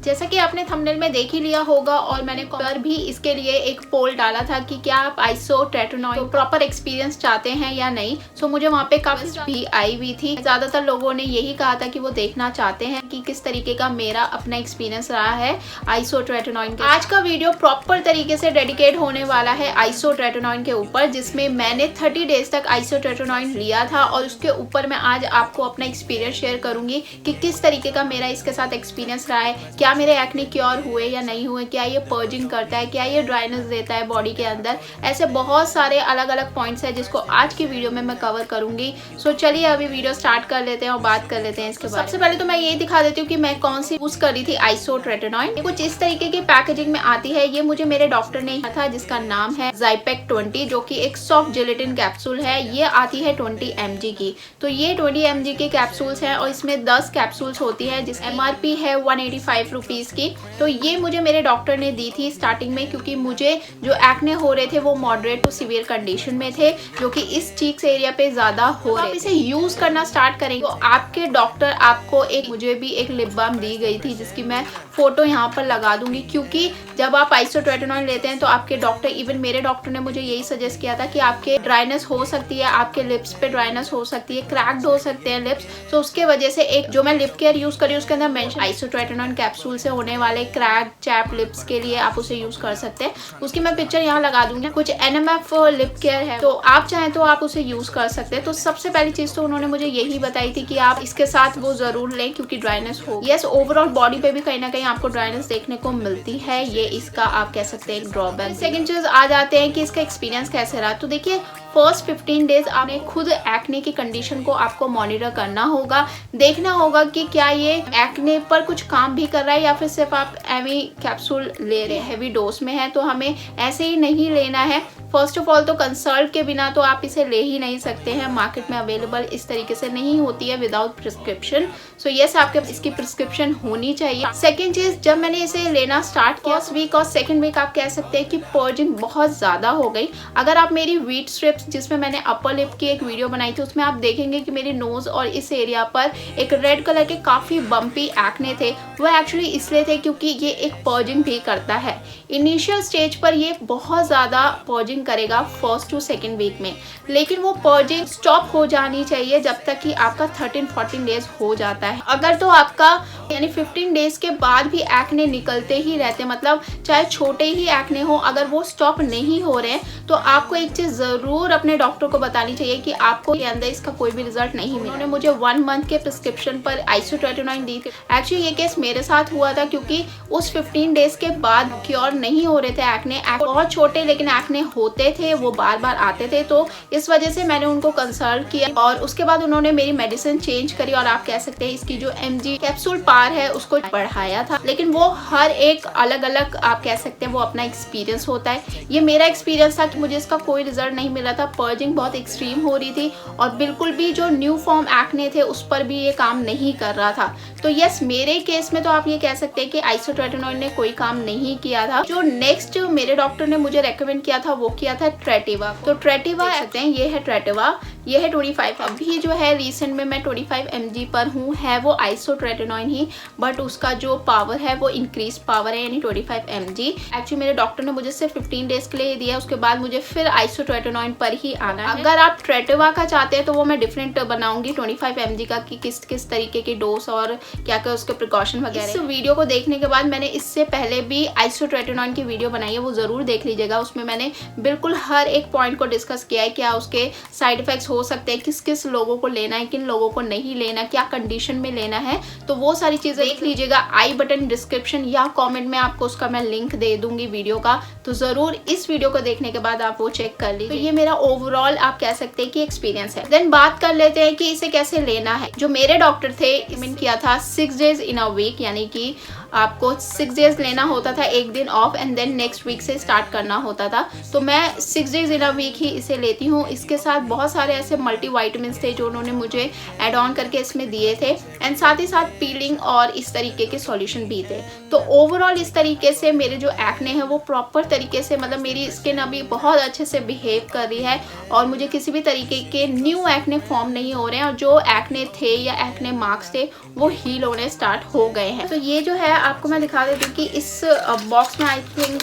जैसा कि आपने थंबनेल में देख ही लिया होगा और मैंने पर भी इसके लिए एक पोल डाला था कि क्या आप आइसोट्रेटिनोइन प्रॉपर एक्सपीरियंस चाहते हैं या नहीं। सो मुझे वहाँ पे काफी भी आई हुई थी। ज्यादातर लोगों ने यही कहा था कि वो देखना चाहते हैं कि किस तरीके का मेरा अपना एक्सपीरियंस रहा है आइसोट्रेटिनोइन के। आज का वीडियो प्रॉपर तरीके से डेडिकेट होने वाला है आइसोट्रेटिनोइन के ऊपर, जिसमें मैंने 30 डेज तक आइसोट्रेटिनोइन लिया था और उसके ऊपर मैं आज आपको अपना एक्सपीरियंस शेयर करूंगी कि किस तरीके का मेरा इसके साथ एक्सपीरियंस रहा है। क्या मेरे एक्ने क्योर हुए या नहीं हुए, क्या ये पर्जिंग करता है, क्या ये ड्राइनेस देता है बॉडी के अंदर। ऐसे बहुत सारे अलग अलग पॉइंट्स है जिसको आज की वीडियो में मैं कवर करूंगी। सो चलिए अभी वीडियो स्टार्ट कर लेते हैं और बात कर लेते हैं इसके बारे में। सबसे पहले तो मैं ये दिखा देती हूँ कि मैं कौन सी यूज कर रही थी आइसोट्रेटिनोइन। ये कुछ इस तरीके की पैकेजिंग में आती है। ये मुझे मेरे डॉक्टर ने दिया था, जिसका नाम है ज़ाइपेक 20, जो कि एक सॉफ्ट जेलेटिन कैप्सूल है। ये आती है 20 mg की। तो ये 20 mg के कैप्सूल्स हैं और इसमें 10 कैप्सूल्स होती है, जिस MRP है 185 रुपीज की। तो ये मुझे मेरे डॉक्टर ने दी थी स्टार्टिंग में, क्योंकि मुझे जो एक्ने हो रहे थे वो मॉडरेट टू सीवियर कंडीशन में थे, जो कि इस चीक्स एरिया पे ज्यादा हो रहे थे। आप इसे यूज करना स्टार्ट करेंगे तो आपके डॉक्टर आपको मुझे भी एक लिप बाम दी गई थी, जिसकी मैं फोटो यहाँ पर लगा दूंगी। क्योंकि जब आप आइसोट्रेटिनोइन लेते हैं तो आपके डॉक्टर, इवन मेरे डॉक्टर ने मुझे यही सजेस्ट किया था कि आपके ड्राइनेस हो सकती है, आपके लिप्स पे ड्राइनेस हो सकती है, क्रैक्ड हो सकते हैं लिप्स। तो उसके वजह से एक जो मैं लिप केयर यूज करी उसके अंदर मेंशन आइसोट्रेटिनोइन कैप्सूल से होने वाले क्रैक चैप लिप्स के लिए आप उसे यूज कर सकते हैं। उसकी मैं पिक्चर यहाँ लगा दूंगी। कुछ NMF लिप केयर है, तो आप चाहें तो आप उसे यूज कर सकते हैं। तो सबसे पहली चीज तो उन्होंने मुझे यही बताई थी कि आप इसके साथ वो जरूर लें, क्योंकि ड्राइनेस हो। यस, ओवरऑल बॉडी पे भी कहीं ना कहीं आपको ड्राइनेस देखने को मिलती है। ये इसका आप कह सकते हैं एक ड्रॉबैक। सेकंड चीज आ जाते हैं कि इसका एक्सपीरियंस कैसे रहा। तो देखिए, फर्स्ट 15 डेज आपने खुद एक्ने की कंडीशन को आपको मॉनिटर करना होगा, देखना होगा कि क्या ये एक्ने पर कुछ काम भी कर रहा है या फिर सिर्फ आप एवी कैप्सूल ले रहे हैं, हैवी डोज में है। तो हमें ऐसे ही नहीं लेना है। फर्स्ट ऑफ ऑल तो कंसल्ट के बिना तो आप इसे ले ही नहीं सकते हैं। मार्केट में अवेलेबल इस तरीके से नहीं होती है विदाउट प्रिस्क्रिप्शन। सो यस, आपके इसकी प्रिस्क्रिप्शन होनी चाहिए। सेकेंड चीज, जब मैंने इसे लेना स्टार्ट किया फर्स्ट वीक और सेकेंड वीक आप कह सकते हैं कि पर्जिंग बहुत ज्यादा हो गई। अगर आप मेरी वीट स्ट्रिप्स, जिसमें मैंने अपर लिप की एक वीडियो बनाई थी, उसमें आप देखेंगे कि मेरी नोज और इस एरिया पर एक रेड कलर के काफी बम्पी एक्ने थे। वो एक्चुअली इसलिए थे क्योंकि ये एक पर्जिंग भी करता है। इनिशियल स्टेज पर ये बहुत ज्यादा पर्जिंग करेगा फर्स्ट टू सेकेंड वीक में, लेकिन वो पर्जिंग स्टॉप हो जानी चाहिए जब तक कि आपका 13-14 डेज हो जाता है। अगर तो आपका यानी 15 डेज के बाद भी एक्ने निकलते ही रहते, मतलब चाहे छोटे ही एक्ने हो, अगर वो स्टॉप नहीं हो रहे हैं तो आपको एक चीज जरूर अपने डॉक्टर को बतानी चाहिए कि आपको ये अंदर इसका कोई भी रिजल्ट नहीं मिला। उन्होंने मुझे 1 मंथ के प्रिस्क्रिप्शन पर आइसोट्रेटिनोइन दी थी। एक्चुअली ये केस मेरे साथ हुआ था, क्योंकि उस 15 डेज के बाद क्योर नहीं हो रहे थे एक्ने। बहुत छोटे लेकिन एक्ने होते थे, वो बार बार आते थे। तो इस वजह से मैंने उनको कंसल्ट किया और उसके बाद उन्होंने मेरी मेडिसिन चेंज करी और आप कह सकते हैं इसकी जो mg कैप्सूल पार है उसको बढ़ाया था। लेकिन वो हर एक अलग अलग आप कह सकते हैं वो अपना एक्सपीरियंस होता है। ये मेरा एक्सपीरियंस था कि मुझे इसका कोई रिजल्ट नहीं मिला था। पर्जिंग बहुत एक्सट्रीम हो रही थी और बिल्कुल भी जो न्यू फॉर्म एक्ने थे उस पर भी ये काम नहीं कर रहा था। तो यस, मेरे केस में तो आप ये कह सकते हैं कि आइसोट्रेटिनोइन ने कोई काम नहीं किया था। जो नेक्स्ट मेरे डॉक्टर ने मुझे रेकमेंड किया था वो किया था ट्रेटिवा। तो ट्रेटिवा कहते हैं, ये है ट्रेटिवा, ये है 25। अभी जो है रिसेंट में मैं 25 mg पर हूँ। है वो आइसोट्रेटिनोइन ही, बट उसका जो पावर है वो इंक्रीज पावर है, यानी 25 mg। एक्चुअली मेरे डॉक्टर ने मुझे सिर्फ 15 डेज के लिए दिया, उसके बाद मुझे फिर आइसोट्रेटिनोइन पर ही आना है। अगर आप ट्रेटिवा का चाहते हैं तो वो मैं डिफरेंट बनाऊंगी 25 mg का, कि किस किस तरीके की डोज और क्या क्या उसके प्रिकॉशन वगैरह। इस वीडियो को देखने के बाद मैंने इससे पहले भी आइसोट्रेटिनोइन की वीडियो बनाई है, वो जरूर देख लीजिएगा। उसमें मैंने बिल्कुल हर एक पॉइंट को डिस्कस किया है, क्या उसके साइड इफेक्ट्स हो सकते हैं, किस किस लोगों को लेना है, किन लोगों को नहीं लेना, क्या कंडीशन में लेना है। तो वो सारी चीजें देख लीजिएगा। आई बटन, डिस्क्रिप्शन या कमेंट में आपको उसका मैं लिंक दे दूंगी वीडियो का, तो जरूर इस वीडियो को देखने के बाद आप वो चेक कर लीजिए। तो ये मेरा ओवरऑल आप कह सकते हैं कि एक्सपीरियंस है। देन बात कर लेते हैं कि इसे कैसे लेना है। जो मेरे डॉक्टर थे, रिकमेंड किया था 6 डेज इन अ वीक, यानी कि आपको 6 डेज लेना होता था, एक दिन off, and then next week से स्टार्ट करना होता था। तो मैं 6 डेज इन अ वीक ही इसे लेती हूँ। इसके साथ बहुत सारे ऐसे मल्टी वाइटामिन्स थे जो उन्होंने मुझे एड ऑन करके इसमें दिए थे, एंड साथ ही साथ पीलिंग और इस तरीके के सॉल्यूशन भी थे। तो ओवरऑल इस तरीके से मेरे जो एक्ने है वो प्रॉपर तरीके से, मतलब मेरी स्किन अभी बहुत अच्छे से बिहेव कर रही है और मुझे किसी भी तरीके के न्यू एक्ने फॉर्म नहीं हो रहे हैं, और जो एक्ने थे या एक्ने मार्क्स थे वो हील होने स्टार्ट हो गए हैं। तो ये जो है आपको मैं दिखा देती हूँ कि इस बॉक्स में आई थिंक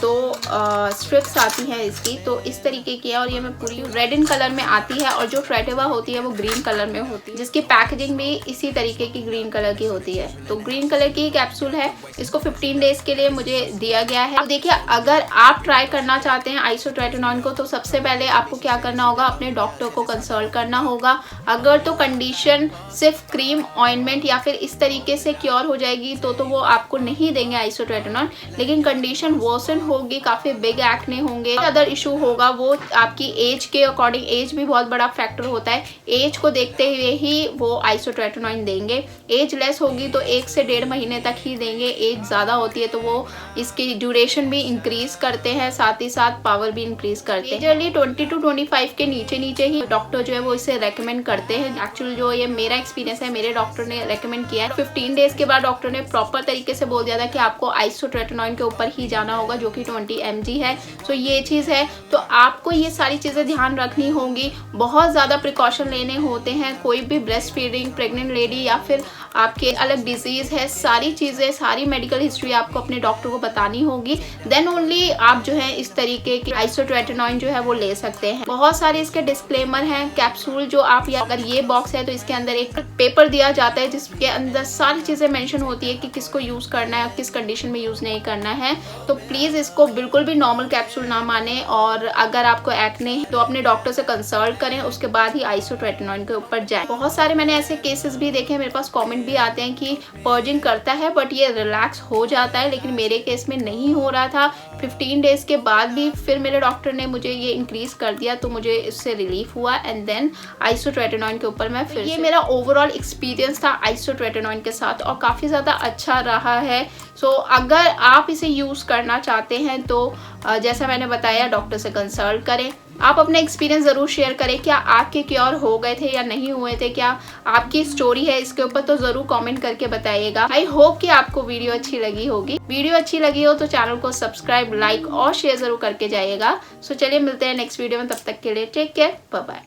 2 स्ट्रिप्स आती हैं इसकी, तो इस तरीके की है और ये मैं पूरी रेड इन कलर में आती है, और जो फ्रेटेवा होती है वो ग्रीन कलर में होती है, जिसकी पैकेजिंग भी इसी तरीके की ग्रीन कलर की होती है। तो ग्रीन कलर की कैप्सूल है, इसको 15 डेज के लिए मुझे दिया गया है। अब देखिए, अगर आप ट्राई करना चाहते हैं आइसोट्रेटिनॉन को, तो सबसे पहले आपको क्या करना होगा, अपने डॉक्टर को कंसल्ट करना होगा। अगर तो कंडीशन सिर्फ क्रीम, ऑइंटमेंट या फिर इस तरीके से क्योर हो जाएगी तो वो आपको नहीं देंगे आइसोट्रेटिनॉन, लेकिन कंडीशन वर्सन होगी, काफी बिग एक्ने होंगे, अदर इशू होगा, वो आपकी एज के अकॉर्डिंग, एज भी बहुत बड़ा फैक्टर होता है, एज को देखते हुए ही वो आइसोट्रेटिनॉन देंगे। एज लेस होगी तो 1 से 1.5 महीने तक ही देंगे, एज ज़्यादा होती है तो वो इसकी ड्यूरेशन भी इंक्रीज करते हैं, साथ ही साथ पावर भी इंक्रीज करते हैं। मेजरली 20 to 25 के नीचे ही डॉक्टर जो है वो इसे रेकमेंड करते हैं। एक्चुअली जो ये मेरा एक्सपीरियंस है, मेरे डॉक्टर ने रेकमेंड किया है। 15 डेज के बाद डॉक्टर ने प्रॉपर तरीके से बोल दिया था कि आपको आइसोट्रेटिनॉन के ऊपर ही जाना होगा, जो कि 20 mg है। सो ये चीज़ है, तो आपको ये सारी चीज़ें ध्यान रखनी होंगी, बहुत ज़्यादा प्रिकॉशन लेने होते हैं। कोई भी ब्रेस्ट फीडिंग प्रेग्नेंट लेडी या फिर आपके अलग डिजीज़ है, सारी चीज़ें, सारी मेडिकल हिस्ट्री आपको अपने डॉक्टर को बतानी होगी, देन ओनली आप जो है इस तरीके की आइसोट्रेटिनॉन जो है वो ले सकते हैं। बहुत सारे इसके डिस्क्लेमर हैं। कैप्सूल जो आप, या अगर ये बॉक्स है तो इसके अंदर एक पेपर दिया जाता है जिसके अंदर सारी चीज़ें मेंशन होती है कि किसको यूज़ करना है, किस कंडीशन में यूज़ नहीं करना है। तो प्लीज़ इसको बिल्कुल भी नॉर्मल कैप्सूल ना माने, और अगर आपको एक्ने है तो अपने डॉक्टर से कंसल्ट करें, उसके बाद ही आइसोट्रेटिनॉन के ऊपर जाएं। बहुत सारे मैंने ऐसे केसेस भी देखे, मेरे पास कमेंट भी आते हैं कि पर्जिंग करता है बट ये रिलैक्स हो जाता है, लेकिन मेरे केस में नहीं हो रहा था। 15 डेज के बाद भी फिर मेरे डॉक्टर ने मुझे ये इंक्रीज कर दिया, तो मुझे इससे रिलीफ हुआ, एंड देन आइसोट्रेटिनॉन के ऊपर मैं फिर, ये मेरा ओवरऑल एक्सपीरियंस था आइसोट्रेटिनॉन के साथ, और काफ़ी ज़्यादा अच्छा रहा है। सो अगर आप इसे यूज़ करना चाहते हैं तो जैसा मैंने बताया, डॉक्टर से कंसल्ट करें। आप अपने एक्सपीरियंस ज़रूर शेयर करें, क्या आपके क्योर हो गए थे या नहीं हुए थे, क्या आपकी स्टोरी है इसके ऊपर, तो ज़रूर कमेंट करके बताइएगा। आई होप कि आपको वीडियो अच्छी लगी होगी। वीडियो अच्छी लगी हो तो चैनल को सब्सक्राइब, लाइक और शेयर ज़रूर करके जाइएगा। सो चलिए मिलते हैं नेक्स्ट वीडियो में, तब तक के लिए टेक केयर, बाय बाय।